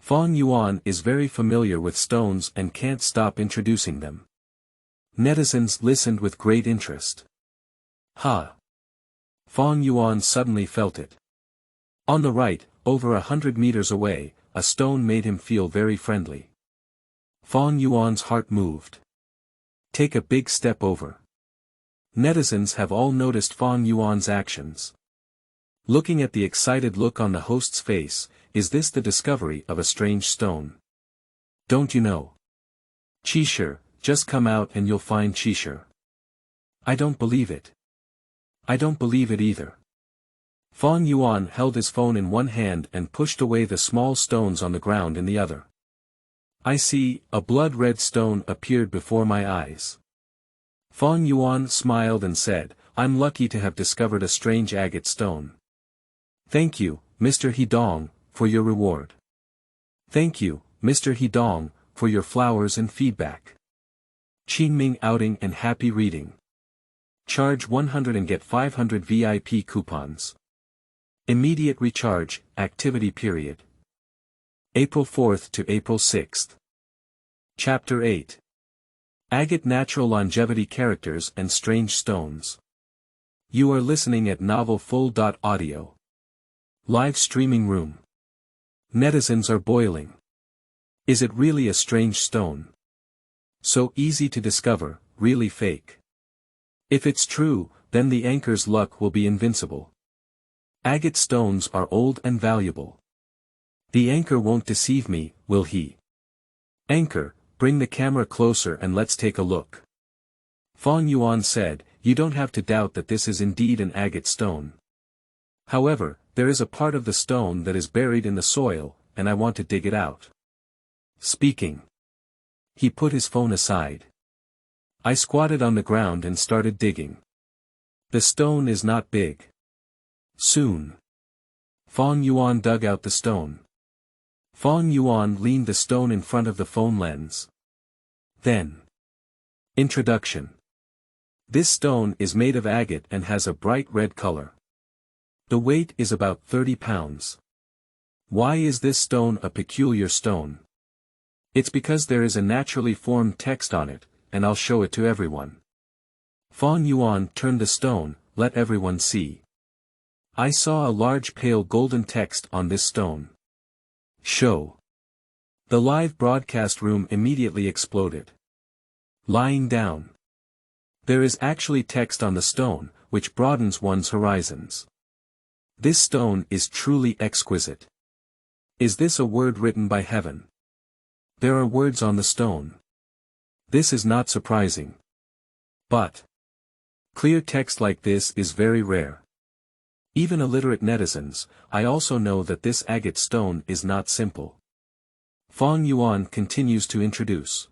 Fang Yuan is very familiar with stones and can't stop introducing them. Netizens listened with great interest. Ha! Fang Yuan suddenly felt it. On the right, over 100 meters away, a stone made him feel very friendly. Fang Yuan's heart moved. Take a big step over. Netizens have all noticed Fang Yuan's actions. Looking at the excited look on the host's face, is this the discovery of a strange stone? Don't you know? Cheesure, just come out and you'll find cheesure. I don't believe it. I don't believe it either. Fang Yuan held his phone in one hand and pushed away the small stones on the ground in the other. I see, a blood-red stone appeared before my eyes. Fang Yuan smiled and said, I'm lucky to have discovered a strange agate stone. Thank you, Mr. Hidong, for your reward. Thank you, Mr. Hidong, for your flowers and feedback. Qingming outing and happy reading. Charge 100 and get 500 VIP coupons. Immediate recharge, activity period. April 4th to April 6th. Chapter 8. Agate Natural Longevity Characters and Strange Stones. You are listening at novelfull.audio. Live streaming room. Netizens are boiling. Is it really a strange stone? So easy to discover, really fake. If it's true, then the anchor's luck will be invincible. Agate stones are old and valuable. The anchor won't deceive me, will he? Anchor, bring the camera closer and let's take a look. Fang Yuan said, you don't have to doubt that this is indeed an agate stone. However, there is a part of the stone that is buried in the soil, and I want to dig it out. Speaking. He put his phone aside. I squatted on the ground and started digging. The stone is not big. Soon. Fang Yuan dug out the stone. Fang Yuan leaned the stone in front of the phone lens. Then. Introduction. This stone is made of agate and has a bright red color. The weight is about 30 pounds. Why is this stone a peculiar stone? It's because there is a naturally formed text on it, and I'll show it to everyone. Fang Yuan turned the stone, let everyone see. I saw a large pale golden text on this stone. Show. The live broadcast room immediately exploded. Lying down. There is actually text on the stone, which broadens one's horizons. This stone is truly exquisite. Is this a word written by heaven? There are words on the stone. This is not surprising. But clear text like this is very rare. Even illiterate netizens, I also know that this agate stone is not simple. Fang Yuan continues to introduce.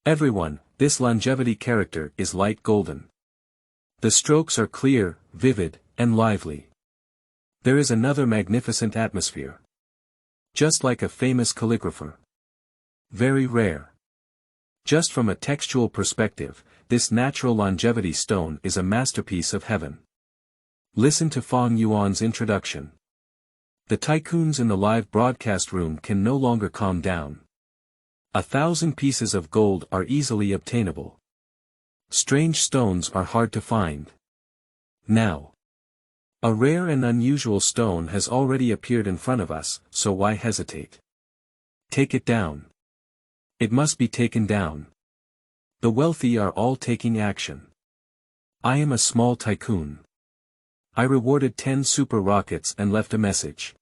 Everyone, this longevity character is light golden. The strokes are clear, vivid, and lively. There is another magnificent atmosphere. Just like a famous calligrapher. Very rare. Just from a textual perspective, this natural longevity stone is a masterpiece of heaven. Listen to Fang Yuan's introduction. The tycoons in the live broadcast room can no longer calm down. 1,000 pieces of gold are easily obtainable. Strange stones are hard to find. Now, a rare and unusual stone has already appeared in front of us, so why hesitate? Take it down. It must be taken down. The wealthy are all taking action. I am a small tycoon. I rewarded 10 super rockets and left a message.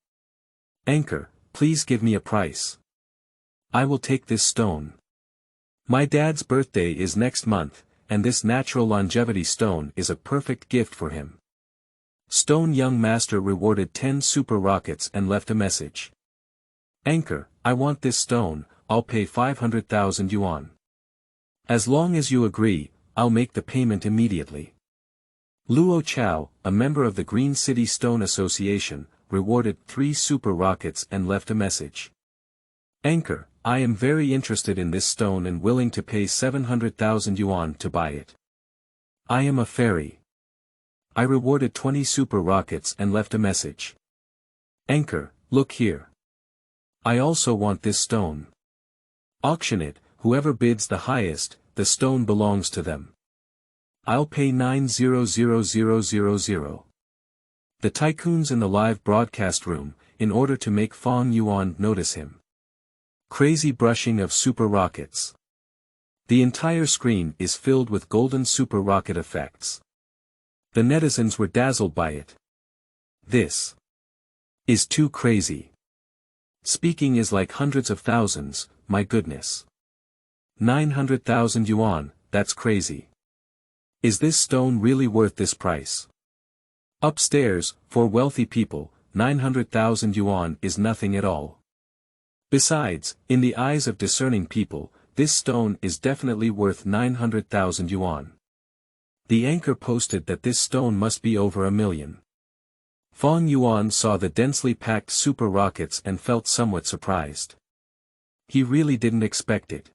Anchor, please give me a price. I will take this stone. My dad's birthday is next month, and this natural longevity stone is a perfect gift for him. Stone young master rewarded 10 super rockets and left a message. Anchor, I want this stone, I'll pay 500,000 yuan. As long as you agree, I'll make the payment immediately. Luo Chao, a member of the Green City Stone Association, rewarded 3 super rockets and left a message. Anchor, I am very interested in this stone and willing to pay 700,000 yuan to buy it. I am a fairy. I rewarded 20 super rockets and left a message. Anchor, look here. I also want this stone. Auction it, whoever bids the highest, the stone belongs to them. I'll pay 900,000. The tycoons in the live broadcast room, in order to make Fang Yuan notice him. Crazy brushing of super rockets. The entire screen is filled with golden super rocket effects. The netizens were dazzled by it. This is too crazy. Speaking is like hundreds of thousands, my goodness. 900,000 yuan, that's crazy. Is this stone really worth this price? Upstairs, for wealthy people, 900,000 yuan is nothing at all. Besides, in the eyes of discerning people, this stone is definitely worth 900,000 yuan. The anchor posted that this stone must be over 1 million. Fang Yuan saw the densely packed super rockets and felt somewhat surprised. He really didn't expect it.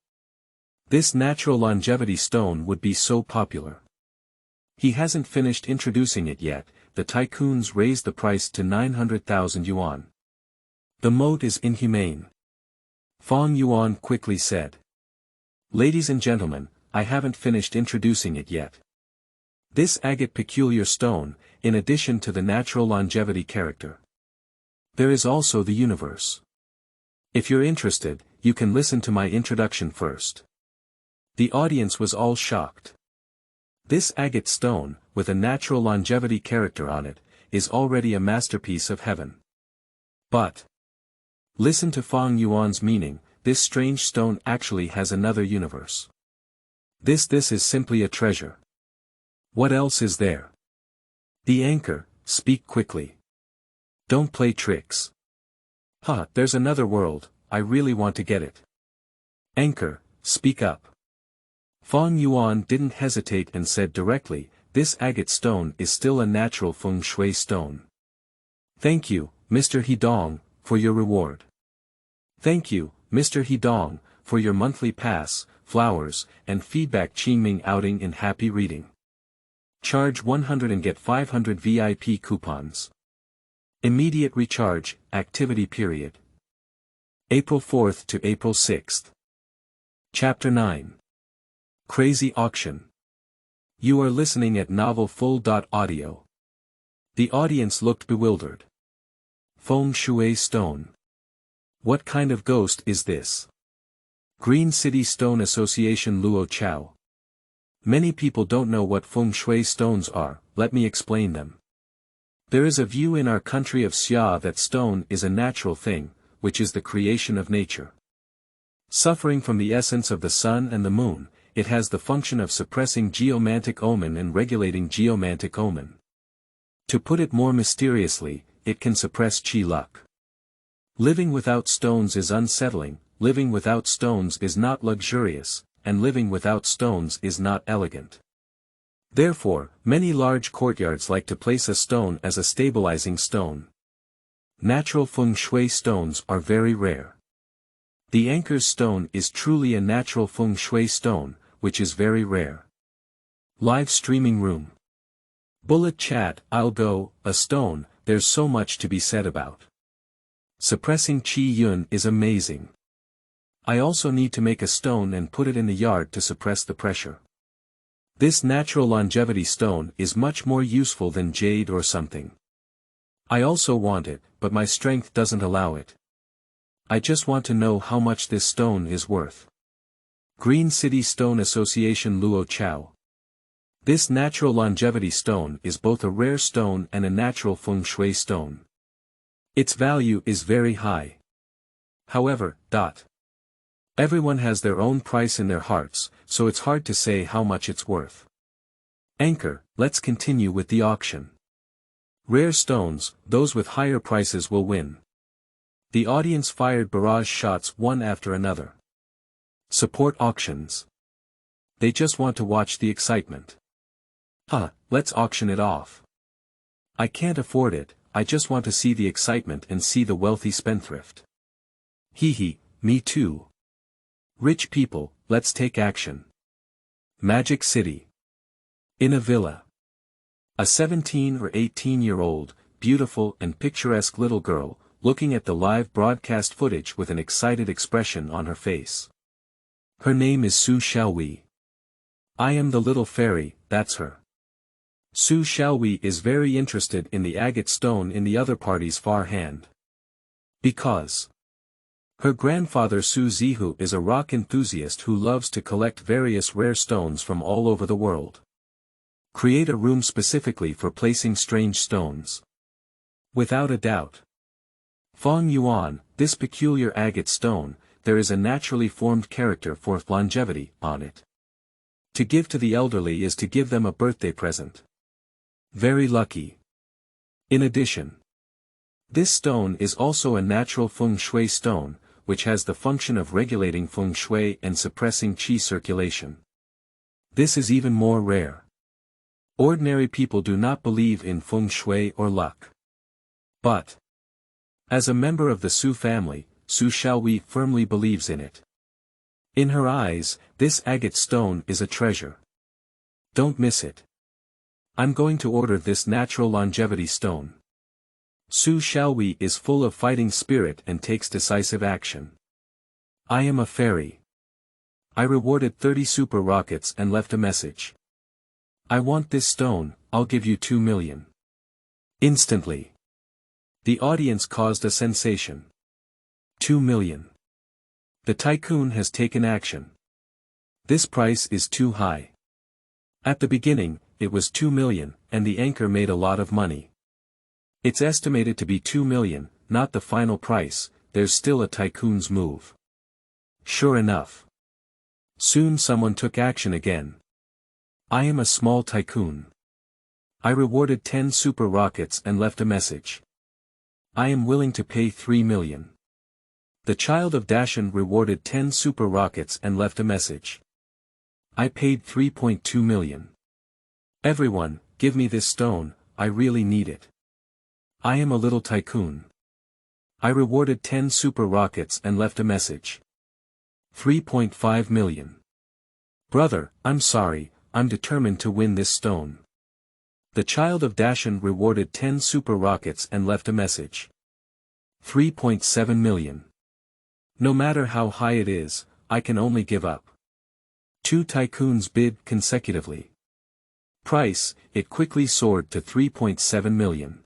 This natural longevity stone would be so popular. He hasn't finished introducing it yet, the tycoons raised the price to 900,000 yuan. The moat is inhumane. Fang Yuan quickly said. Ladies and gentlemen, I haven't finished introducing it yet. This agate peculiar stone, in addition to the natural longevity character. There is also the universe. If you're interested, you can listen to my introduction first. The audience was all shocked. This agate stone, with a natural longevity character on it, is already a masterpiece of heaven. But listen to Fang Yuan's meaning, this strange stone actually has another universe. This is simply a treasure. What else is there? The anchor, speak quickly. Don't play tricks. There's another world, I really want to get it. Anchor, speak up. Fang Yuan didn't hesitate and said directly, this agate stone is still a natural feng shui stone. Thank you, Mr. Hidong, for your reward. Thank you, Mr. Hidong, for your monthly pass, flowers, and feedback Qingming outing in happy reading. Charge 100 and get 500 VIP coupons. Immediate recharge, activity period. April 4th to April 6th. Chapter 9. Crazy Auction. You are listening at Novel Full.audio. The audience looked bewildered. Feng Shui Stone. What kind of ghost is this? Green City Stone Association Luo Chao. Many people don't know what feng shui stones are, let me explain them. There is a view in our country of Xia that stone is a natural thing, which is the creation of nature. Suffering from the essence of the sun and the moon, it has the function of suppressing geomantic omen and regulating geomantic omen. To put it more mysteriously, it can suppress qi luck. Living without stones is unsettling, living without stones is not luxurious, and living without stones is not elegant. Therefore, many large courtyards like to place a stone as a stabilizing stone. Natural feng shui stones are very rare. The anchor's stone is truly a natural feng shui stone, which is very rare. Live streaming room. Bullet chat, I'll go, a stone, there's so much to be said about. Suppressing qi yun is amazing. I also need to make a stone and put it in the yard to suppress the pressure. This natural longevity stone is much more useful than jade or something. I also want it, but my strength doesn't allow it. I just want to know how much this stone is worth. Green City Stone Association Luo Chao. This natural longevity stone is both a rare stone and a natural feng shui stone. Its value is very high. However, everyone has their own price in their hearts, so it's hard to say how much it's worth. Anchor, let's continue with the auction. Rare stones, those with higher prices will win. The audience fired barrage shots one after another. Support auctions. They just want to watch the excitement. Let's auction it off. I can't afford it, I just want to see the excitement and see the wealthy spendthrift. Me too. Rich people, let's take action. Magic City. In a villa. A 17 or 18-year-old, beautiful and picturesque little girl, looking at the live broadcast footage with an excited expression on her face. Her name is Su Xiaowei. I am the little fairy, that's her. Su Xiaowei is very interested in the agate stone in the other party's far hand. Because her grandfather Su Zihu is a rock enthusiast who loves to collect various rare stones from all over the world. Create a room specifically for placing strange stones. Without a doubt. Fang Yuan, this peculiar agate stone, there is a naturally formed character for longevity on it. To give to the elderly is to give them a birthday present. Very lucky. In addition, this stone is also a natural feng shui stone, which has the function of regulating feng shui and suppressing qi circulation. This is even more rare. Ordinary people do not believe in feng shui or luck. But, as a member of the Su family, Su Xiaowei firmly believes in it. In her eyes, this agate stone is a treasure. Don't miss it. I'm going to order this natural longevity stone. Su Xiaowei is full of fighting spirit and takes decisive action. I am a fairy. I rewarded 30 super rockets and left a message. I want this stone, I'll give you 2 million. Instantly. The audience caused a sensation. 2 million. The tycoon has taken action. This price is too high. At the beginning, it was 2 million, and the anchor made a lot of money. It's estimated to be 2 million, not the final price, there's still a tycoon's move. Sure enough. Soon someone took action again. I am a small tycoon. I rewarded 10 super rockets and left a message. I am willing to pay 3 million. The child of Dashan rewarded 10 super rockets and left a message. I paid 3.2 million. Everyone, give me this stone, I really need it. I am a little tycoon. I rewarded 10 super rockets and left a message. 3.5 million. Brother, I'm sorry, I'm determined to win this stone. The child of Dashan rewarded 10 super rockets and left a message. 3.7 million. No matter how high it is, I can only give up. 2 tycoons bid consecutively. Price, it quickly soared to 3.7 million.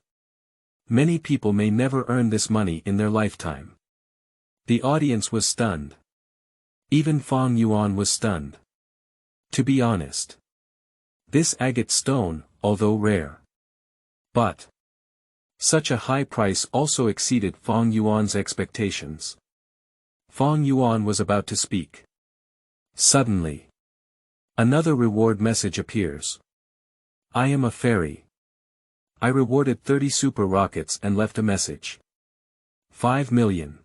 Many people may never earn this money in their lifetime. The audience was stunned. Even Fang Yuan was stunned. To be honest, This agate stone, although rare. But such a high price also exceeded Fang Yuan's expectations. Fang Yuan was about to speak. Suddenly, another reward message appears. I am a fairy. I rewarded 30 super rockets and left a message. 5 million.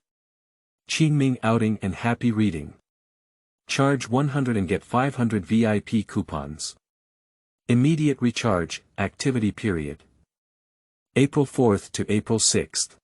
Qingming outing and happy reading. Charge 100 and get 500 VIP coupons. Immediate recharge, activity period. April 4th to April 6th.